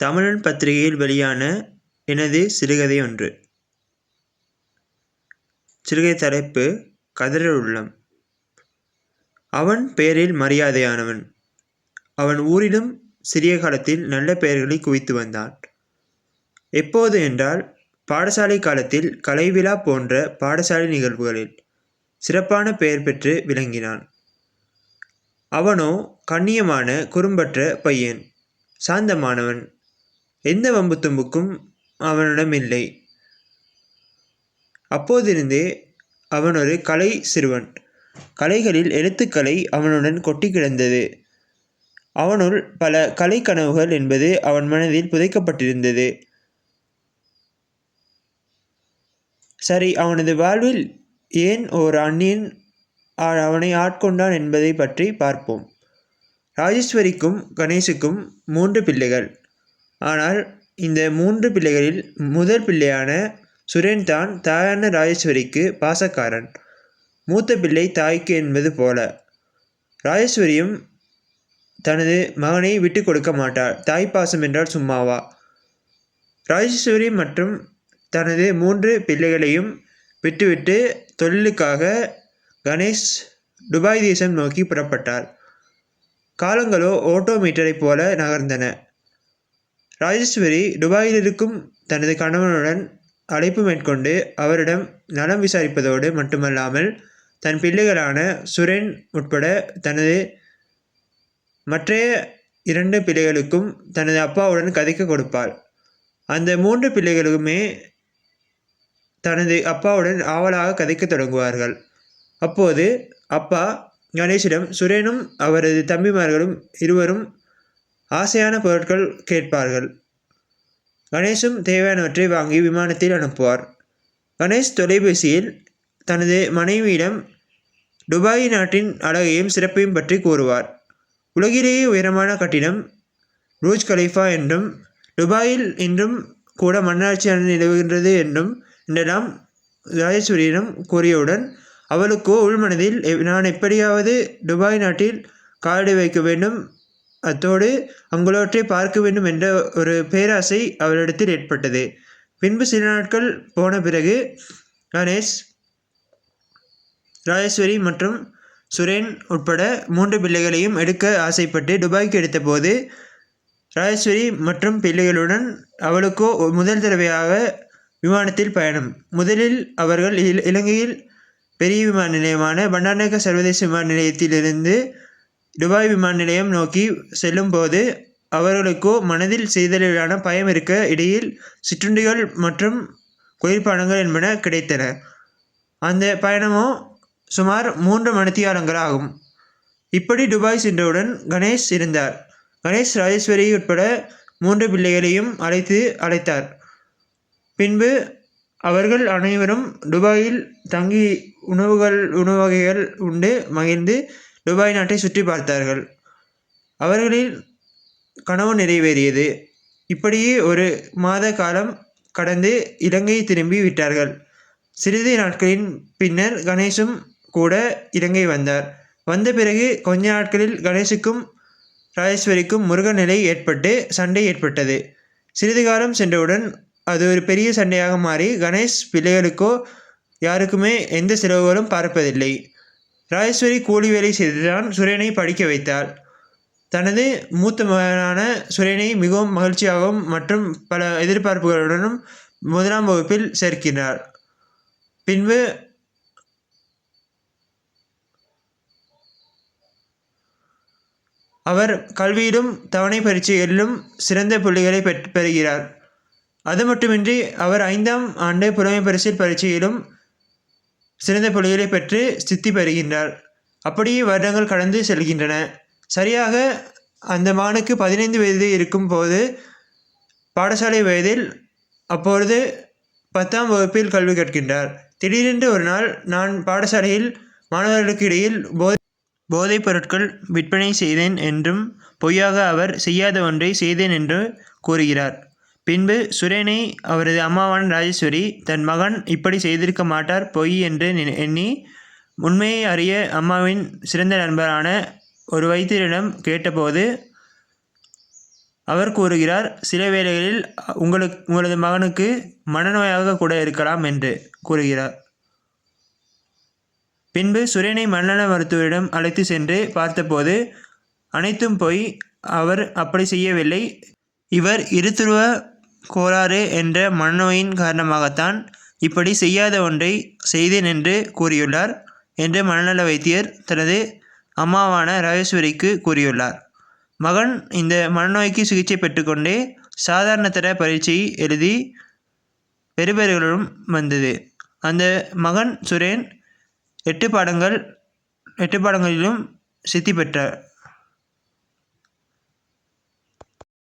தமிழன் பத்திரிகையில் வெளியான எனது சிறுகதை ஒன்று. சிறுகதை தலைப்பு கதறல் உள்ளம். அவன் பெயரில் மரியாதையானவன். அவன் ஊரிலும் சிறிய காலத்தில் நல்ல பெயர்களை குவித்து வந்தான். எப்போது என்றால், பாடசாலை காலத்தில் கலைவிழா போன்ற பாடசாலை நிகழ்வுகளில் சிறப்பான பெயர் பெற்று விளங்கினான். அவனோ கண்ணியமான குறும்பற்ற பையன், சாந்தமானவன். எந்த வம்பு தும்புக்கும் அவனிடம் இல்லை. அப்போதிருந்தே அவன் ஒரு கலை சிறுவன். கலைகளில் எழுத்துக்கலை அவனுடன் கொட்டி கிடந்தது. அவனுள் பல கலை கனவுகள் என்பது அவன் மனதில் புதைக்கப்பட்டிருந்தது. சரி, அவனது வாழ்வில் ஏன் ஓர் அந்நியன் அவனை ஆட்கொண்டான் என்பதை பற்றி பார்ப்போம். ராஜேஸ்வரிக்கும் கணேஷுக்கும் 3 பிள்ளைகள். ஆனால் இந்த 3 பிள்ளைகளில் முதல் பிள்ளையான சுரேன் தான் தாயான ராஜேஸ்வரிக்கு பாசக்காரன். மூத்த பிள்ளை தாய்க்கு என்பது போல. ராஜேஸ்வரியும் தனது மகனை விட்டு கொடுக்க மாட்டாள். தாய் பாசம் என்றால் சும்மாவா? ராஜேஸ்வரி மற்றும் தனது 3 பிள்ளைகளையும் விட்டுவிட்டு தொழிலுக்காக கணேஷ் துபாய் தேசம் நோக்கி புறப்பட்டார். காலங்களோ ஓட்டோமீட்டரை போல நகர்ந்தன. ராஜேஸ்வரி துபாயில் இருக்கும் தனது கணவனுடன் அழைப்பு மேற்கொண்டு அவரிடம் நலம் விசாரிப்பதோடு மட்டுமல்லாமல் தன் பிள்ளைகளான சுரேன் உட்பட தனது மற்றைய 2 பிள்ளைகளுக்கும் தனது அப்பாவுடன் கதைக்க கொடுப்பாள். அந்த 3 பிள்ளைகளுமே தனது அப்பாவுடன் ஆவலாக கதைக்க தொடங்குவார்கள். அப்போது அப்பா கணேஷிடம் சுரேனும் அவரது தம்பிமார்களும் இருவரும் ஆசையான பொருட்கள் கேட்பார்கள். கணேஷும் தேவையானவற்றை வாங்கி விமானத்தில் அனுப்புவார். கணேஷ் தொலைபேசியில் தனது மனைவியிடம் துபாய் நாட்டின் அழகையும் சிறப்பையும் பற்றி கூறுவார். உலகிலேயே உயரமான கட்டிடம் புர்ஜ் கலீஃபா என்றும், துபாயில் இன்றும் கூட மண்ணாட்சி நிலவுகின்றது என்றெல்லாம் ராஜேஸ்வரியிடம் கூறியவுடன் அவளுக்கோ உள்மனதில் நான் எப்படியாவது துபாய் நாட்டில் காலடி வைக்க வேண்டும், அத்தோடு அங்குள்ளவற்றை பார்க்க வேண்டும் என்ற ஒரு பேராசை அவளிடத்தில் ஏற்பட்டது. பின்பு சில நாட்கள் போன பிறகு கணேஷ் ராஜேஸ்வரி மற்றும் சுரேன் உட்பட 3 பிள்ளைகளையும் எடுக்க ஆசைப்பட்டு துபாய்க்கு எடுத்தபோது ராஜேஸ்வரி மற்றும் பிள்ளைகளுடன் அவளுக்கோ முதல் தடவையாக விமானத்தில் பயணம். முதலில் அவர்கள் இலங்கையில் பெரிய விமான நிலையமான பண்டாரநாயக்க சர்வதேச விமான நிலையத்திலிருந்து துபாய் விமான நிலையம் நோக்கி செல்லும் போது அவர்களுக்கோ மனதில் செய்தலான பயம் இருக்க இடையில் சிற்றுண்டிகள் மற்றும் குளிர்பானங்கள் என்பன கிடைத்தன. அந்த பயணமோ சுமார் 3 மணித்தியாலங்கள் ஆகும். இப்படி துபாய் சென்றவுடன் கணேஷ் இருந்தார். கணேஷ் ராஜேஸ்வரி உட்பட 3 பிள்ளைகளையும் அழைத்தார். பின்பு அவர்கள் அனைவரும் துபாயில் தங்கி உணவு வகைகள் உண்டு மகிழ்ந்து துபாய் நாட்டை சுற்றி பார்த்தார்கள். அவர்களின் கனவு நிறைவேறியது. இப்படியே 1 மாத காலம் கடந்து இலங்கை திரும்பி விட்டார்கள். சிறிது நாட்களின் பின்னர் கணேஷும் கூட இலங்கை வந்தார். வந்த பிறகு கொஞ்ச நாட்களில் கணேஷுக்கும் ராஜேஸ்வரிக்கும் முருக நிலை ஏற்பட்டு சண்டை ஏற்பட்டது. சிறிது காலம் சென்றவுடன் அது ஒரு பெரிய சண்டையாக மாறி கணேஷ் பிள்ளைகளுக்கோ யாருக்குமே எந்த செலவுகளும் பார்ப்பதில்லை. ராஜேஸ்வரி கூலி வேலை செய்துதான் சுரேனை படிக்க வைத்தாள். தனது மூத்த மகனான சுரேனை மிகவும் மகிழ்ச்சியாகவும் மற்றும் பல எதிர்பார்ப்புகளுடனும் 1ஆம் வகுப்பில் சேர்க்கிறார். பின்பு அவர் கல்வியிலும் தவணை பரீட்சைகளிலும் சிறந்த புள்ளிகளை பெறுகிறார். அது மட்டுமின்றி அவர் 5ஆம் ஆண்டு புலமை பரிசில் பரீட்சையிலும் சிறந்த புள்ளிகளை பெற்று சித்தி பெறுகின்றார். அப்படியே வருடங்கள் கடந்து செல்கின்றன. சரியாக அந்த மகனுக்கு 15 வயது இருக்கும் போது பாடசாலை வயதில் அப்பொழுது 10ஆம் வகுப்பில் கல்வி கற்கின்றார். திடீரென்று ஒரு நாள் நான் பாடசாலையில் மாணவர்களுக்கு இடையில் போதைப் பொருட்கள் விற்பனை செய்தேன் என்றும் பொய்யாக அவர் செய்யாத ஒன்றை செய்தேன் என்று கூறுகிறார். பின்பு சுரேனை அவரது அம்மாவான ராஜேஸ்வரி தன் மகன் இப்படி செய்திருக்க மாட்டார் பொய் என்று எண்ணி உண்மையை அறிய அம்மாவின் சிறந்த நண்பரான ஒரு வைத்தியரிடம் கேட்டபோது அவர் கூறுகிறார், சில வேளைகளில் உங்களது மகனுக்கு மனநோயாக கூட இருக்கலாம் என்று கூறுகிறார். பின்பு சுரேனை மனநல மருத்துவரிடம் அழைத்து சென்று பார்த்தபோது அனைத்தும் போய், அவர் அப்படி செய்யவில்லை. இவர் இருதுருவ கோளாறு என்ற மனநோயின் காரணமாகத்தான் இப்படி செய்யாத ஒன்றை செய்தேன் என்று கூறியுள்ளார் என்று மனநல வைத்தியர் தனது அம்மாவான ராஜேஸ்வரிக்கு கூறியுள்ளார். மகன் இந்த மனநோய்க்கு சிகிச்சை பெற்றுக்கொண்டே சாதாரண தர பரீட்சை எழுதி பெறுபேறுகளும் வந்தது. அந்த மகன் சுரேன் 8 பாடங்களிலும் சித்தி பெற்றார்.